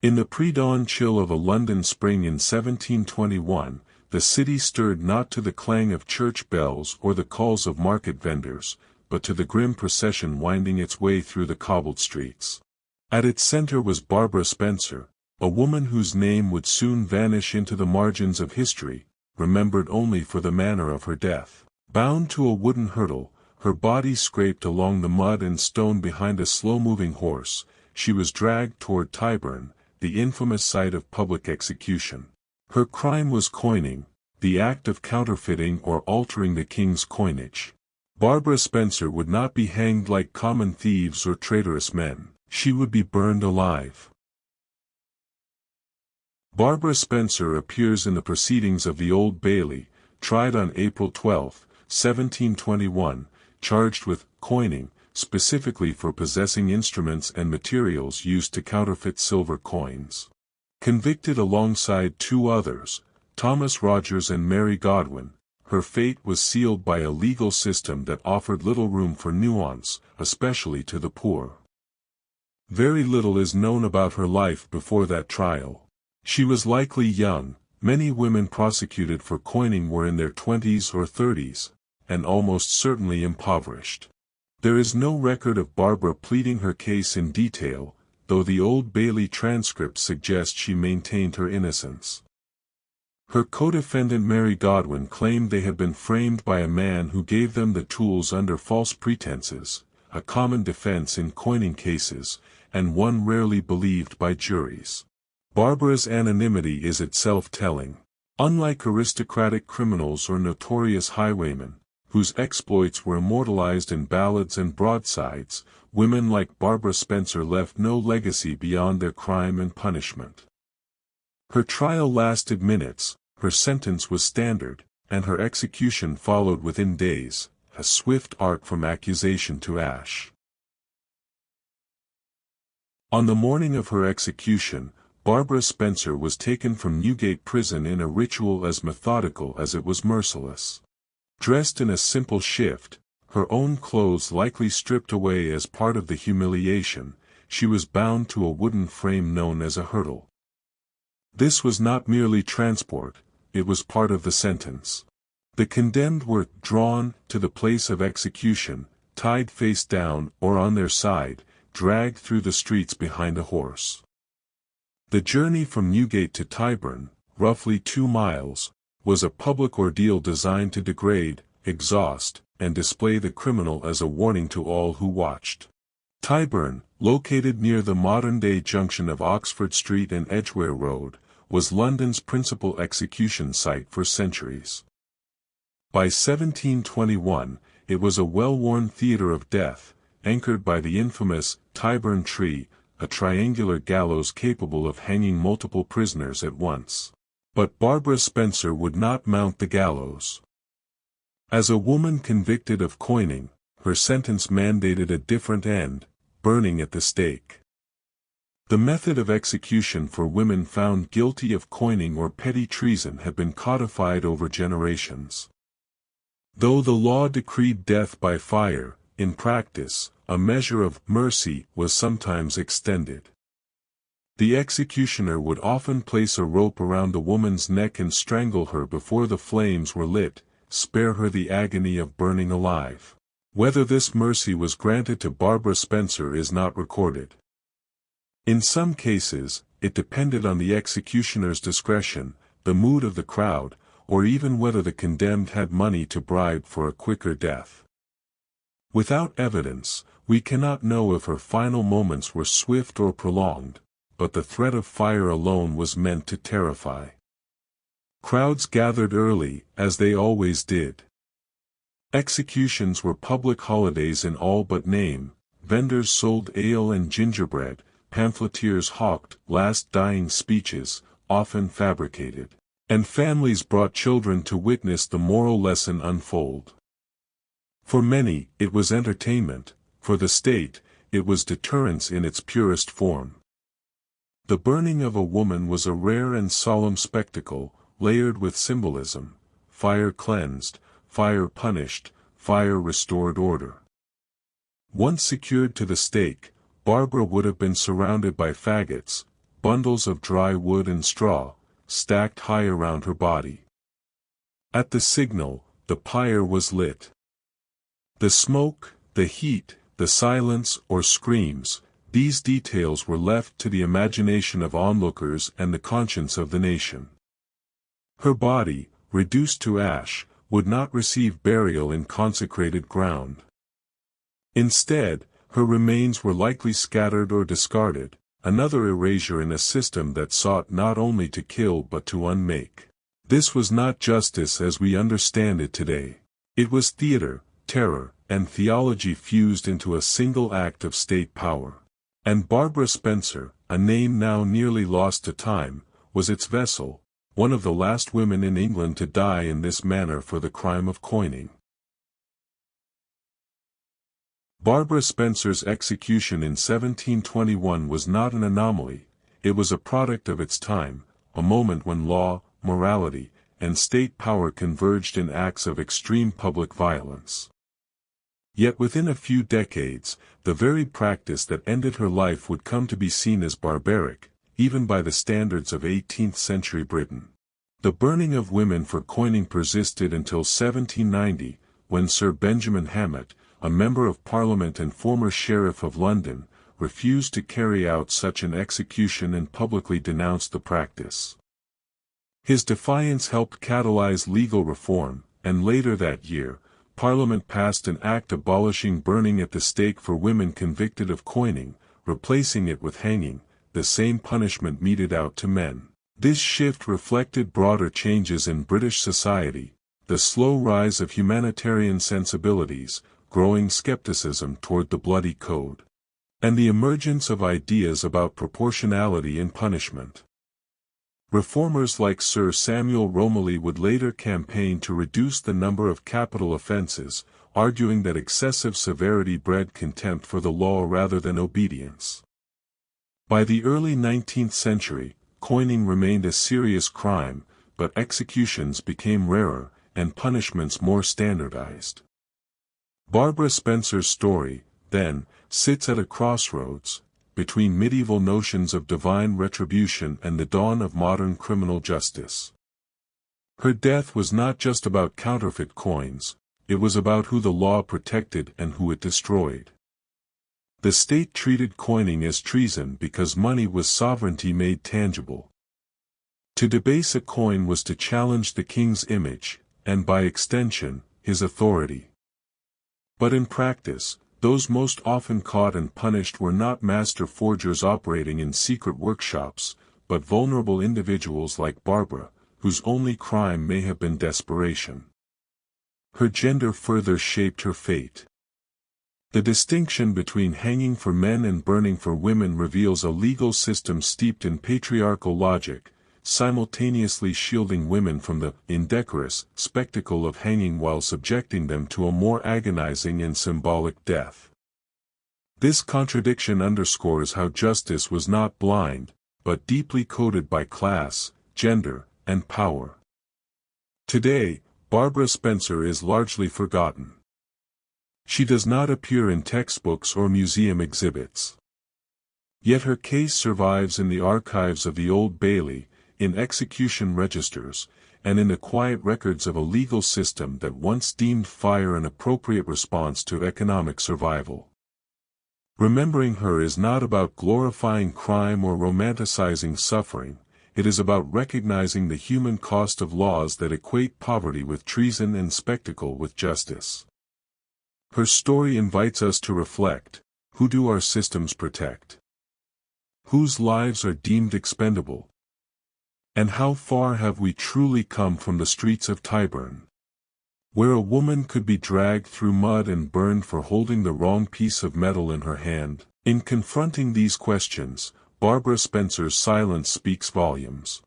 In the pre-dawn chill of a London spring in 1721, the city stirred not to the clang of church bells or the calls of market vendors, but to the grim procession winding its way through the cobbled streets. At its center was Barbara Spencer, a woman whose name would soon vanish into the margins of history, remembered only for the manner of her death. Bound to a wooden hurdle, her body scraped along the mud and stone behind a slow-moving horse, she was dragged toward Tyburn, the infamous site of public execution. Her crime was coining, the act of counterfeiting or altering the king's coinage. Barbara Spencer would not be hanged like common thieves or traitorous men. She would be burned alive. Barbara Spencer appears in the proceedings of the Old Bailey, tried on April 12, 1721, charged with coining, specifically for possessing instruments and materials used to counterfeit silver coins. Convicted alongside two others, Thomas Rogers and Mary Godwin, her fate was sealed by a legal system that offered little room for nuance, especially to the poor. Very little is known about her life before that trial. She was likely young. Many women prosecuted for coining were in their 20s or 30s, and almost certainly impoverished. There is no record of Barbara pleading her case in detail, though the Old Bailey transcripts suggest she maintained her innocence. Her co-defendant Mary Godwin claimed they had been framed by a man who gave them the tools under false pretenses, a common defense in coining cases, and one rarely believed by juries. Barbara's anonymity is itself telling. Unlike aristocratic criminals or notorious highwaymen, whose exploits were immortalized in ballads and broadsides, women like Barbara Spencer left no legacy beyond their crime and punishment. Her trial lasted minutes, her sentence was standard, and her execution followed within days, a swift arc from accusation to ash. On the morning of her execution, Barbara Spencer was taken from Newgate Prison in a ritual as methodical as it was merciless. Dressed in a simple shift, her own clothes likely stripped away as part of the humiliation, she was bound to a wooden frame known as a hurdle. This was not merely transport, it was part of the sentence. The condemned were drawn to the place of execution, tied face down or on their side, dragged through the streets behind a horse. The journey from Newgate to Tyburn, roughly 2 miles, was a public ordeal designed to degrade, exhaust, and display the criminal as a warning to all who watched. Tyburn, located near the modern-day junction of Oxford Street and Edgware Road, was London's principal execution site for centuries. By 1721, it was a well-worn theatre of death, anchored by the infamous Tyburn tree, a triangular gallows capable of hanging multiple prisoners at once. But Barbara Spencer would not mount the gallows. As a woman convicted of coining, her sentence mandated a different end, burning at the stake. The method of execution for women found guilty of coining or petty treason had been codified over generations. Though the law decreed death by fire, in practice, a measure of mercy was sometimes extended. The executioner would often place a rope around the woman's neck and strangle her before the flames were lit, spare her the agony of burning alive. Whether this mercy was granted to Barbara Spencer is not recorded. In some cases, it depended on the executioner's discretion, the mood of the crowd, or even whether the condemned had money to bribe for a quicker death. Without evidence, we cannot know if her final moments were swift or prolonged, but the threat of fire alone was meant to terrify. Crowds gathered early, as they always did. Executions were public holidays in all but name, vendors sold ale and gingerbread, pamphleteers hawked last dying speeches, often fabricated, and families brought children to witness the moral lesson unfold. For many, it was entertainment, for the state, it was deterrence in its purest form. The burning of a woman was a rare and solemn spectacle, layered with symbolism: fire cleansed, fire punished, fire restored order. Once secured to the stake, Barbara would have been surrounded by faggots, bundles of dry wood and straw, stacked high around her body. At the signal, the pyre was lit. The smoke, the heat, the silence or screams, these details were left to the imagination of onlookers and the conscience of the nation. Her body, reduced to ash, would not receive burial in consecrated ground. Instead, her remains were likely scattered or discarded, another erasure in a system that sought not only to kill but to unmake. This was not justice as we understand it today. It was theater, terror, and theology fused into a single act of state power. And Barbara Spencer, a name now nearly lost to time, was its vessel, one of the last women in England to die in this manner for the crime of coining. Barbara Spencer's execution in 1721 was not an anomaly, it was a product of its time, a moment when law, morality, and state power converged in acts of extreme public violence. Yet within a few decades, the very practice that ended her life would come to be seen as barbaric, even by the standards of 18th-century Britain. The burning of women for coining persisted until 1790, when Sir Benjamin Hammett, a Member of Parliament and former Sheriff of London, refused to carry out such an execution and publicly denounced the practice. His defiance helped catalyze legal reform, and later that year, Parliament passed an act abolishing burning at the stake for women convicted of coining, replacing it with hanging, the same punishment meted out to men. This shift reflected broader changes in British society, the slow rise of humanitarian sensibilities, growing skepticism toward the bloody code, and the emergence of ideas about proportionality in punishment. Reformers like Sir Samuel Romilly would later campaign to reduce the number of capital offences, arguing that excessive severity bred contempt for the law rather than obedience. By the early 19th century, coining remained a serious crime, but executions became rarer, and punishments more standardized. Barbara Spencer's story, then, sits at a crossroads, between medieval notions of divine retribution and the dawn of modern criminal justice. Her death was not just about counterfeit coins, it was about who the law protected and who it destroyed. The state treated coining as treason because money was sovereignty made tangible. To debase a coin was to challenge the king's image, and by extension, his authority. But in practice, those most often caught and punished were not master forgers operating in secret workshops, but vulnerable individuals like Barbara, whose only crime may have been desperation. Her gender further shaped her fate. The distinction between hanging for men and burning for women reveals a legal system steeped in patriarchal logic, simultaneously shielding women from the indecorous spectacle of hanging while subjecting them to a more agonizing and symbolic death. This contradiction underscores how justice was not blind, but deeply coded by class, gender, and power. Today, Barbara Spencer is largely forgotten. She does not appear in textbooks or museum exhibits. Yet her case survives in the archives of the Old Bailey, in execution registers, and in the quiet records of a legal system that once deemed fire an appropriate response to economic survival. Remembering her is not about glorifying crime or romanticizing suffering, it is about recognizing the human cost of laws that equate poverty with treason and spectacle with justice. Her story invites us to reflect: who do our systems protect? Whose lives are deemed expendable? And how far have we truly come from the streets of Tyburn, where a woman could be dragged through mud and burned for holding the wrong piece of metal in her hand? In confronting these questions, Barbara Spencer's silence speaks volumes.